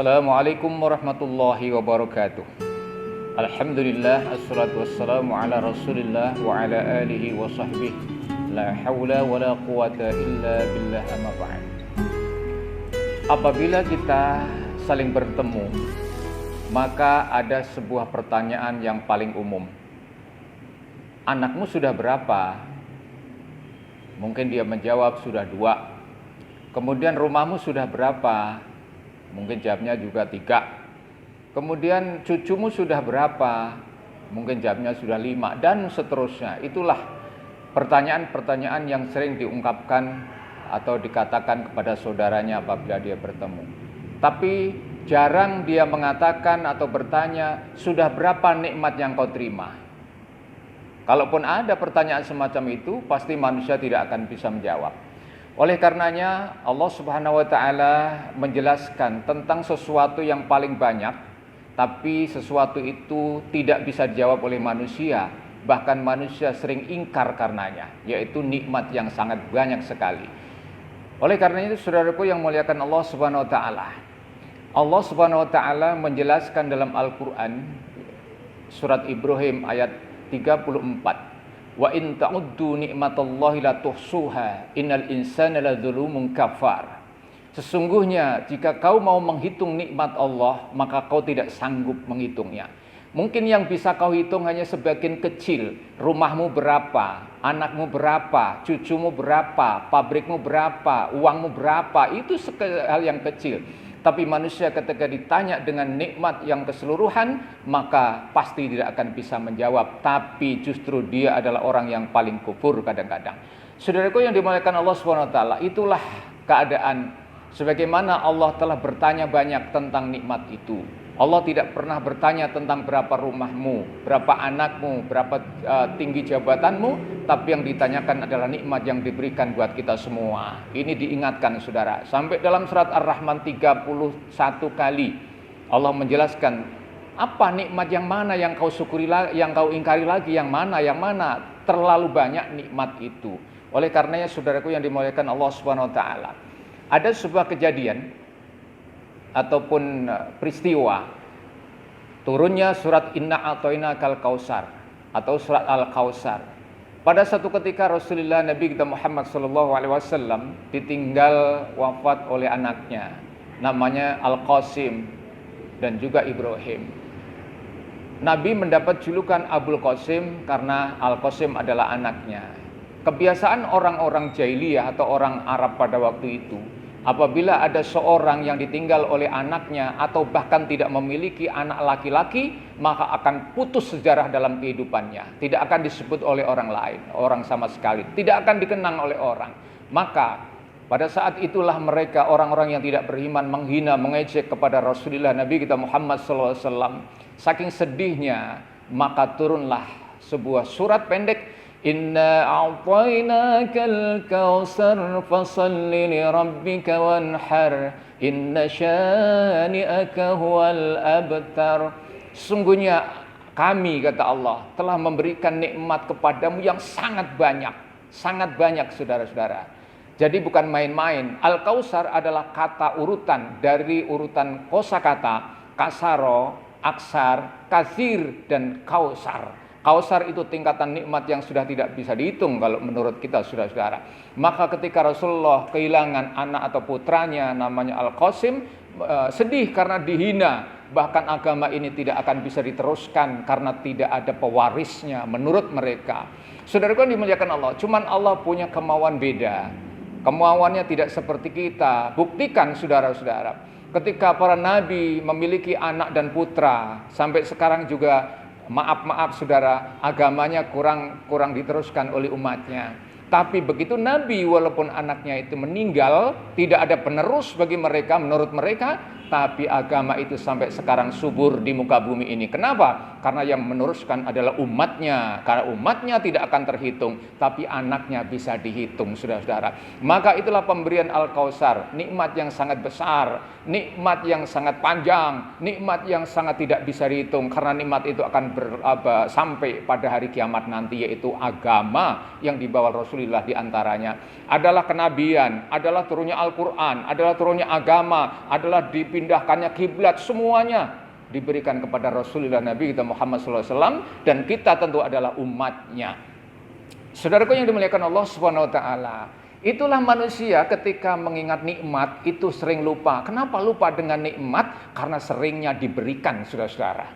Assalamualaikum warahmatullahi wabarakatuh. Alhamdulillah, assalatu wassalamu ala rasulillah wa ala alihi wa sahbihi. La hawla wa la quwata illa billah, amma ba'd. Apabila kita saling bertemu, maka ada sebuah pertanyaan yang paling umum. Anakmu sudah berapa? Mungkin dia menjawab sudah 2. Kemudian rumahmu sudah berapa? Mungkin jawabnya juga 3. Kemudian cucumu sudah berapa? Mungkin jawabnya sudah 5, dan seterusnya. Itulah pertanyaan-pertanyaan yang sering diungkapkan atau dikatakan kepada saudaranya apabila dia bertemu. Tapi jarang dia mengatakan atau bertanya, sudah berapa nikmat yang kau terima? Kalaupun ada pertanyaan semacam itu, pasti manusia tidak akan bisa menjawab. Oleh karenanya Allah Subhanahu wa taala menjelaskan tentang sesuatu yang paling banyak, tapi sesuatu itu tidak bisa dijawab oleh manusia, bahkan manusia sering ingkar karenanya, yaitu nikmat yang sangat banyak sekali. Oleh karenanya itu, saudaraku yang muliakan Allah Subhanahu wa taala, Allah Subhanahu wa taala menjelaskan dalam Al-Qur'an surat Ibrahim ayat 34. Wa in ta'uddu ni'matallahi la tuhsuha innal insana ladzalumun kafar. Sesungguhnya jika kau mau menghitung nikmat Allah, maka kau tidak sanggup menghitungnya. Mungkin yang bisa kau hitung hanya sebagian kecil. Rumahmu berapa, anakmu berapa, cucumu berapa, pabrikmu berapa, uangmu berapa, itu hal yang kecil. Tapi manusia ketika ditanya dengan nikmat yang keseluruhan, maka pasti tidak akan bisa menjawab. Tapi justru dia adalah orang yang paling kufur kadang-kadang. Saudaraku yang dimuliakan Allah SWT, itulah keadaan sebagaimana Allah telah bertanya banyak tentang nikmat itu. Allah tidak pernah bertanya tentang berapa rumahmu, berapa anakmu, berapa tinggi jabatanmu, tapi yang ditanyakan adalah nikmat yang diberikan buat kita semua. Ini diingatkan saudara. Sampai dalam surat Ar-Rahman 31 kali Allah menjelaskan apa nikmat yang mana yang kau syukuri, yang kau ingkari lagi, yang mana. Terlalu banyak nikmat itu. Oleh karenanya saudaraku yang dimuliakan Allah Subhanahu wa taala, ada sebuah kejadian ataupun peristiwa turunnya surat Inna A'tainakal Kautsar atau surat Al-Kautsar. Pada satu ketika Rasulullah Nabi kita Muhammad SAW ditinggal wafat oleh anaknya, namanya Al-Qasim dan juga Ibrahim. Nabi mendapat julukan Abul Qasim karena Al-Qasim adalah anaknya. Kebiasaan orang-orang jahiliyah atau orang Arab pada waktu itu, apabila ada seorang yang ditinggal oleh anaknya atau bahkan tidak memiliki anak laki-laki, maka akan putus sejarah dalam kehidupannya. Tidak akan disebut oleh orang lain, orang sama sekali. Tidak akan dikenang oleh orang. Maka pada saat itulah mereka orang-orang yang tidak beriman menghina, mengejek kepada Rasulullah Nabi kita Muhammad SAW. Saking sedihnya, maka turunlah sebuah surat pendek. Inna a'tainakal kautsar fasholli li rabbika wanhar inna syani'aka huwal abtar. Sungguhnya kami, kata Allah, telah memberikan nikmat kepadamu yang sangat banyak saudara-saudara. Jadi bukan main-main. Al-Kautsar adalah kata urutan dari urutan kosakata kasaro, aksar, katsir, dan kausar. Kausar itu tingkatan nikmat yang sudah tidak bisa dihitung kalau menurut kita saudara-saudara. Maka ketika Rasulullah kehilangan anak atau putranya namanya Al-Qasim, sedih karena dihina. Bahkan agama ini tidak akan bisa diteruskan karena tidak ada pewarisnya menurut mereka. Saudaraku yang dimuliakan Allah, cuman Allah punya kemauan beda. Kemauannya tidak seperti kita. Buktikan saudara-saudara, ketika para nabi memiliki anak dan putra, sampai sekarang juga maaf saudara, agamanya kurang diteruskan oleh umatnya. Tapi begitu Nabi walaupun anaknya itu meninggal, tidak ada penerus bagi mereka menurut mereka, tapi agama itu sampai sekarang subur di muka bumi ini. Kenapa? Karena yang meneruskan adalah umatnya. Karena umatnya tidak akan terhitung, tapi anaknya bisa dihitung saudara-saudara. Maka itulah pemberian Al-Kautsar, nikmat yang sangat besar, nikmat yang sangat panjang, nikmat yang sangat tidak bisa dihitung. Karena nikmat itu akan sampai pada hari kiamat nanti, yaitu agama yang dibawa Rasulullah diantaranya adalah kenabian, adalah turunnya Al-Quran, adalah turunnya agama, adalah dipilih dipindahkannya kiblat, semuanya diberikan kepada Rasulullah Nabi kita Muhammad SAW, dan kita tentu adalah umatnya. Saudaraku yang dimuliakan Allah Subhanahu wa taala, itulah manusia ketika mengingat nikmat itu sering lupa. Kenapa lupa dengan nikmat? Karena seringnya diberikan, saudara-saudara.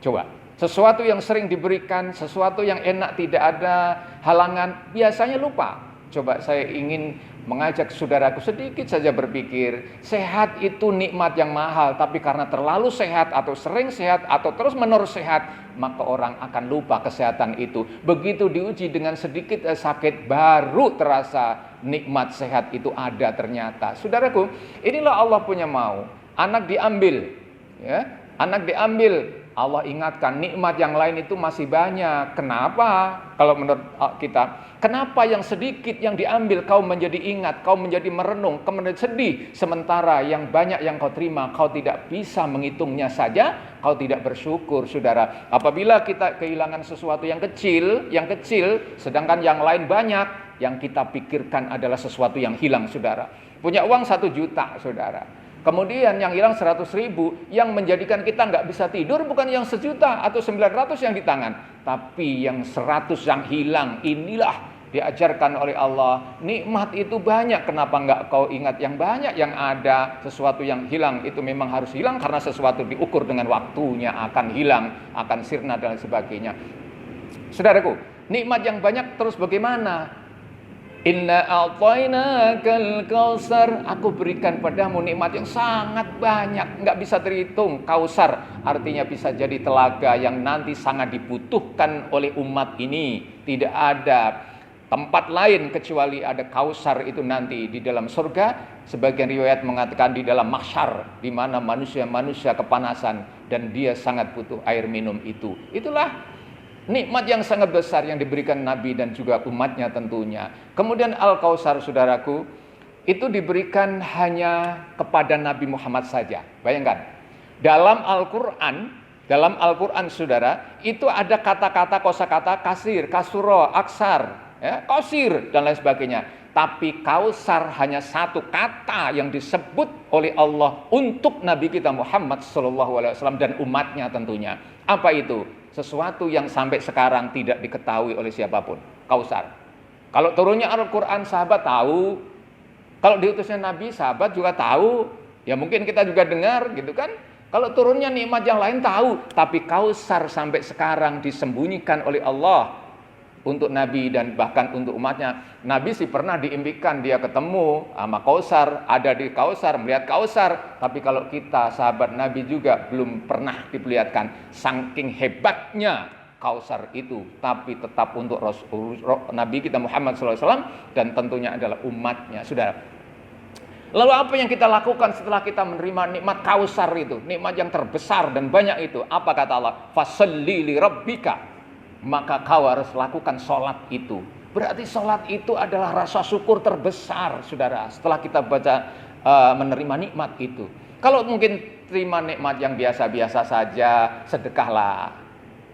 Coba, sesuatu yang sering diberikan, sesuatu yang enak, tidak ada halangan, biasanya lupa. Coba saya ingin mengajak saudaraku sedikit saja berpikir, sehat itu nikmat yang mahal, tapi karena terlalu sehat atau sering sehat atau terus-menerus sehat, maka orang akan lupa kesehatan itu. Begitu diuji dengan sedikit sakit, baru terasa nikmat sehat itu ada ternyata. Saudaraku, inilah Allah punya mau. Anak diambil, ya, anak diambil. Allah ingatkan nikmat yang lain itu masih banyak. Kenapa? Kalau menurut kita, kenapa yang sedikit yang diambil kau menjadi ingat, kau menjadi merenung, kau menjadi sedih, sementara yang banyak yang kau terima kau tidak bisa menghitungnya saja, kau tidak bersyukur, saudara. Apabila kita kehilangan sesuatu yang kecil, sedangkan yang lain banyak, yang kita pikirkan adalah sesuatu yang hilang, saudara. Punya uang 1 juta, saudara. Kemudian yang hilang 100.000, yang menjadikan kita nggak bisa tidur bukan yang 1 juta atau 900 yang di tangan, tapi yang 100 yang hilang. Inilah diajarkan oleh Allah, nikmat itu banyak, kenapa nggak kau ingat yang banyak yang ada? Sesuatu yang hilang itu memang harus hilang karena sesuatu diukur dengan waktunya, akan hilang, akan sirna dan sebagainya. Saudaraku, nikmat yang banyak terus bagaimana? Inna a'tainakal kausar, aku berikan padamu nikmat yang sangat banyak, nggak bisa terhitung. Kausar artinya bisa jadi telaga yang nanti sangat dibutuhkan oleh umat ini. Tidak ada tempat lain kecuali ada kausar itu nanti di dalam surga. Sebagian riwayat mengatakan di dalam mahsyar, di mana manusia-manusia kepanasan dan dia sangat butuh air minum itu. Itulah nikmat yang sangat besar yang diberikan Nabi dan juga umatnya tentunya. Kemudian Al-Kausar, saudaraku, itu diberikan hanya kepada Nabi Muhammad saja. Bayangkan, dalam Al-Quran, saudara, itu ada kata-kata, kosakata kasir, kasuro, aksar, ya, kosir, dan lain sebagainya. Tapi Kausar hanya satu kata yang disebut oleh Allah untuk Nabi kita Muhammad SAW dan umatnya tentunya. Apa itu? Sesuatu yang sampai sekarang tidak diketahui oleh siapapun. Kausar. Kalau turunnya Al-Quran, sahabat tahu. Kalau diutusnya Nabi, sahabat juga tahu. Ya mungkin kita juga dengar gitu kan. Kalau turunnya nikmat yang lain tahu. Tapi Kausar sampai sekarang disembunyikan oleh Allah untuk Nabi dan bahkan untuk umatnya. Nabi sih pernah diimpikan dia ketemu sama Kausar, ada di Kausar, melihat Kausar. Tapi kalau kita sahabat Nabi juga belum pernah diperlihatkan. Saking hebatnya Kausar itu, tapi tetap untuk Nabi kita Muhammad SAW dan tentunya adalah umatnya, saudara. Lalu apa yang kita lakukan setelah kita menerima nikmat Kausar itu, nikmat yang terbesar dan banyak itu? Apa kata Allah? Fasalli li rabbika, maka kau harus lakukan sholat itu. Berarti sholat itu adalah rasa syukur terbesar, saudara. Setelah kita menerima nikmat itu. Kalau mungkin terima nikmat yang biasa-biasa saja, sedekahlah.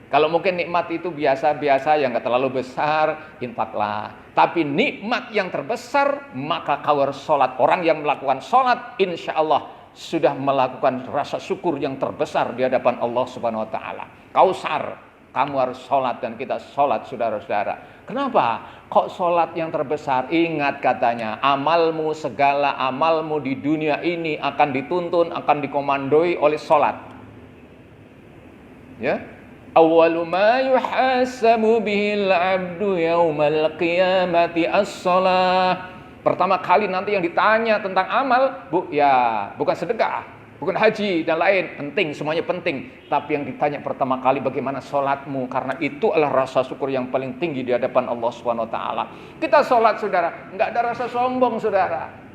Kalau mungkin nikmat itu biasa-biasa yang gak terlalu besar, infaklah. Tapi nikmat yang terbesar, maka kau harus sholat. Orang yang melakukan sholat, insya Allah sudah melakukan rasa syukur yang terbesar di hadapan Allah Subhanahu Wa Taala. Kausar, kamu harus sholat dan kita sholat, saudara-saudara. Kenapa? Kok sholat yang terbesar? Ingat katanya, amalmu, segala amalmu di dunia ini akan dituntun, akan dikomandoi oleh sholat. Ya. Awwalu ma yuhasabu bihil abdu yaumal qiyamati as-shalah. Pertama kali nanti yang ditanya tentang amal, bukan sedekah, bukan haji dan lain, penting, semuanya penting. Tapi yang ditanya pertama kali bagaimana sholatmu, karena itu adalah rasa syukur yang paling tinggi di hadapan Allah Subhanahu Wa Taala. Kita sholat, saudara, nggak ada rasa sombong, saudara.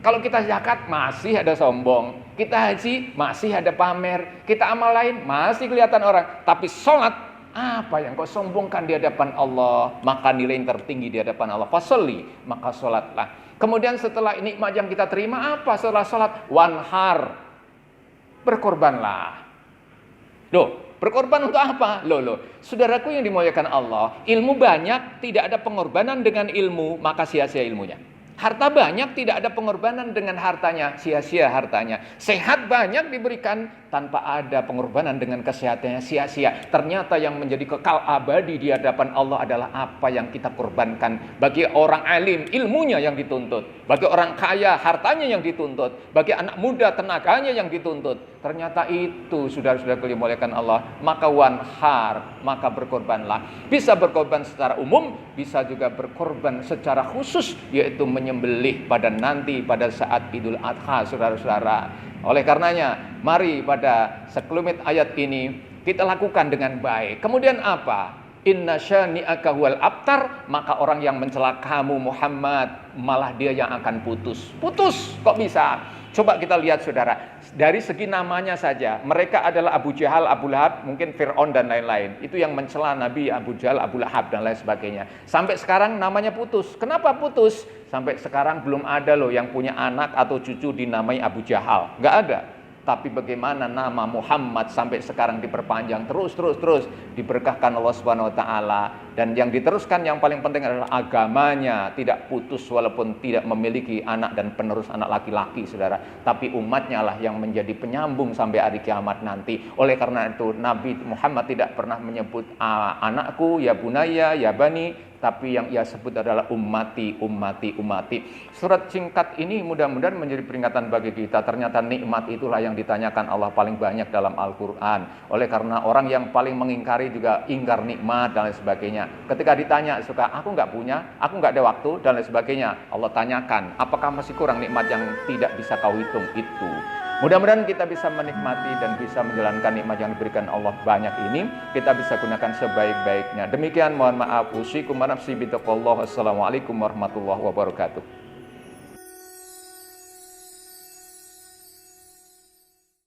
Kalau kita zakat masih ada sombong, kita haji masih ada pamer, kita amal lain masih kelihatan orang. Tapi sholat, apa yang kau sombongkan di hadapan Allah? Maka nilai yang tertinggi di hadapan Allah. Fasolli, maka sholatlah. Kemudian setelah nikmat yang kita terima, apa setelah sholat? Wanhar, berkorbanlah. Loh, berkorban untuk apa? Loh, saudaraku yang dimuliakan Allah, ilmu banyak, tidak ada pengorbanan dengan ilmu, maka sia-sia ilmunya. Harta banyak tidak ada pengorbanan dengan hartanya, sia-sia hartanya. Sehat banyak diberikan tanpa ada pengorbanan dengan kesehatannya, sia-sia. Ternyata yang menjadi kekal abadi di hadapan Allah adalah apa yang kita korbankan. Bagi orang alim, ilmunya yang dituntut. Bagi orang kaya, hartanya yang dituntut. Bagi anak muda, tenaganya yang dituntut. Ternyata itu saudara-saudara dimuliakan Allah. Maka wanhar, maka berkorbanlah. Bisa berkorban secara umum, bisa juga berkorban secara khusus, yaitu menyembelih pada saat Idul Adha, saudara-saudara. Oleh karenanya, mari pada sekelumit ayat ini kita lakukan dengan baik. Kemudian apa? Inna syani'aka huwal abtar, maka orang yang mencela kamu Muhammad, malah dia yang akan putus. Putus, kok bisa? Coba kita lihat saudara, dari segi namanya saja, mereka adalah Abu Jahal, Abu Lahab, mungkin Fir'aun dan lain-lain. Itu yang mencela Nabi, Abu Jahal, Abu Lahab dan lain sebagainya. Sampai sekarang namanya putus. Kenapa putus? Sampai sekarang belum ada loh yang punya anak atau cucu dinamai Abu Jahal. Nggak ada. Tapi bagaimana nama Muhammad sampai sekarang diperpanjang terus diberkahkan Allah Subhanahu wa taala, dan yang diteruskan yang paling penting adalah agamanya tidak putus walaupun tidak memiliki anak dan penerus anak laki-laki saudara, tapi umatnya lah yang menjadi penyambung sampai hari kiamat nanti. Oleh karena itu Nabi Muhammad tidak pernah menyebut anakku ya bunaya ya bani, tapi yang ia sebut adalah ummati. Surat singkat ini mudah-mudahan menjadi peringatan bagi kita. Ternyata nikmat itulah yang ditanyakan Allah paling banyak dalam Al-Quran. Oleh karena orang yang paling mengingkari juga ingkar nikmat dan lain sebagainya. Ketika ditanya, suka aku nggak punya, aku nggak ada waktu dan lain sebagainya, Allah tanyakan, apakah masih kurang nikmat yang tidak bisa kau hitung itu? Mudah-mudahan kita bisa menikmati dan bisa menjalankan nikmat yang diberikan Allah banyak ini, kita bisa gunakan sebaik-baiknya. Demikian, mohon maaf. Usikum wa nafsi bitaqwallah. Assalamualaikum warahmatullahi wabarakatuh.